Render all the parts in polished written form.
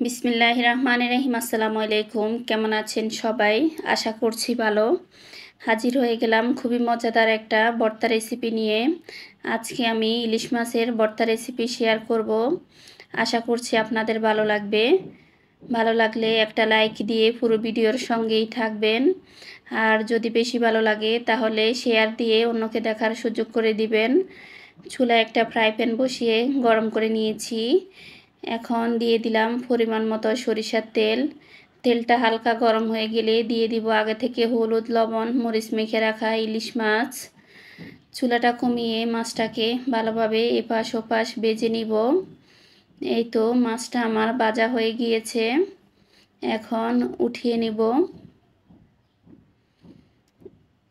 বিসমিল্লাহির রহমানির রহিম। আসসালামু আলাইকুম। কেমন আছেন সবাই? আশা করছি ভালো। হাজির হয়ে গেলাম খুবই মজাদার একটা ভর্তা রেসিপি নিয়ে। আজকে আমি ইলিশ মাছের ভর্তা রেসিপি শেয়ার করব। আশা করছি আপনাদের ভালো লাগবে। ভালো লাগলে একটা লাইক দিয়ে পুরো ভিডিওর সঙ্গেই থাকবেন। আর যদি বেশি ভালো লাগে তাহলে শেয়ার দিয়ে অন্যকে দেখার সুযোগ করে দিবেন। চুলায় একটা ফ্রাই প্যান বসিয়ে গরম করে নিয়েছি। এখন দিয়ে দিলাম পরিমাণ মতো সরিষার তেল। তেলটা হালকা গরম হয়ে গেলে দিয়ে দিব আগে থেকে হলুদ, লবণ, মরিচ মেখে রাখা ইলিশ মাছ। চুলাটা কমিয়ে মাছটাকে ভালোভাবে এপাশ ওপাশ ভেজে নিব। এই তো মাছটা আমার ভাজা হয়ে গিয়েছে। এখন উঠিয়ে নিব।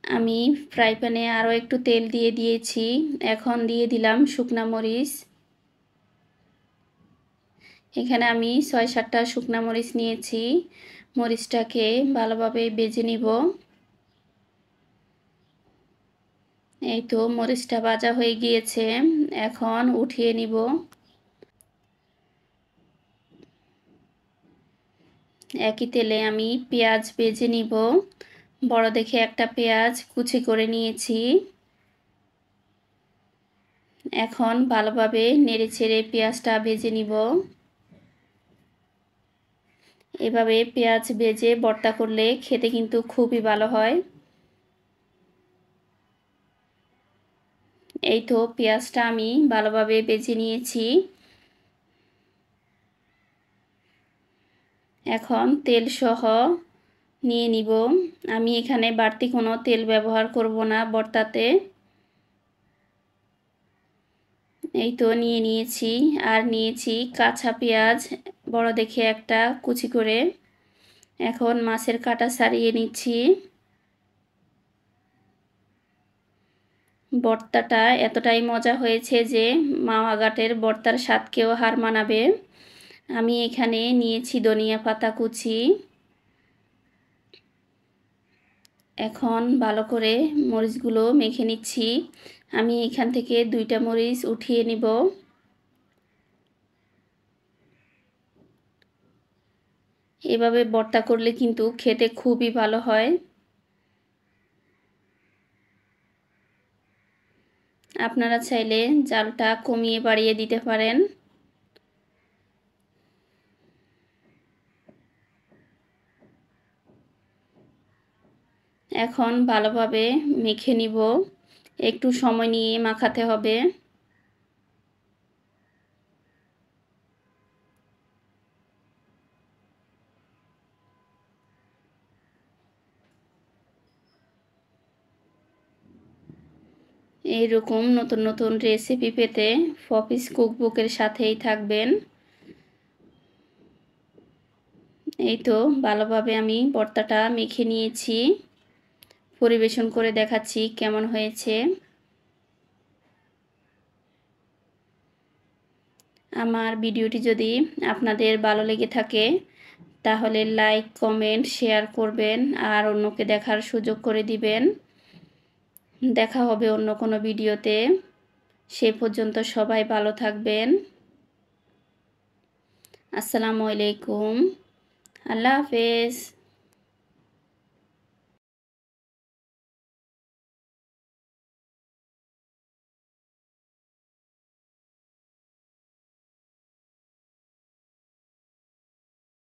আমি ফ্রাই প্যানে আরও একটু তেল দিয়ে দিয়েছি। এখন দিয়ে দিলাম শুকনা মরিচ। এখানে আমি ৬-৭টা শুকনা মরিচ নিয়েছি। মরিচটাকে ভালোভাবে ভেজে নিব। এই তো মরিচটা ভাজা হয়ে গিয়েছে। এখন উঠিয়ে নিব। একই তেলে আমি পেঁয়াজ ভেজে নিব। বড় দেখে একটা পেঁয়াজ কুচি করে নিয়েছি। এখন ভালোভাবে নেড়েচেড়ে পেঁয়াজটা ভেজে নিব। এভাবে পেঁয়াজ ভেজে ভর্তা করলে খেতে কিন্তু খুবই ভালো হয়। এই তো পেঁয়াজটা আমি ভালোভাবে ভেজে নিয়েছি। এখন তেল সহ নিয়ে নিব। আমি এখানে বাড়তি কোনো তেল ব্যবহার করব না ভর্তাতে। এই তো নিয়ে নিয়েছি। আর নিয়েছি কাঁচা পেঁয়াজ বড় দেখে একটা কুচি করে। এখন মাছের কাঁটা ছাড়িয়ে নিচ্ছি। ভর্তাটা এতটাই মজা হয়েছে যে মাওয়া ঘাটের ভর্তার স্বাদকেও হার মানাবে। আমি এখানে নিয়েছি ধনিয়া পাতা কুচি। এখন ভালো করে মরিচগুলো মেখে নিচ্ছি। আমি এখান থেকে 2টা মরিচ উঠিয়ে নিব। এভাবে ভর্তা করলে কিন্তু খেতে খুবই ভালো হয়। আপনারা চাইলে জালটা কমিয়ে বাড়িয়ে দিতে পারেন। এখন ভালোভাবে মেখে নিব। একটু সময় নিয়ে মাখাতে হবে। এইরকম নতুন নতুন রেসিপি পেতে পপিস কুকবুকের সাথেই থাকবেন। এই তো ভালোভাবে আমি ভর্তাটা মেখে নিয়েছি। পরিবেশন করে দেখাচ্ছি কেমন হয়েছে। আমার ভিডিওটি যদি আপনাদের ভালো লেগে থাকে তাহলে লাইক, কমেন্ট, শেয়ার করবেন আর অন্যকে দেখার সুযোগ করে দিবেন। দেখা হবে অন্য কোনো ভিডিওতে। সে পর্যন্ত সবাই ভালো থাকবেন। আসসালামু আলাইকুম। আল্লাহ হাফেজ।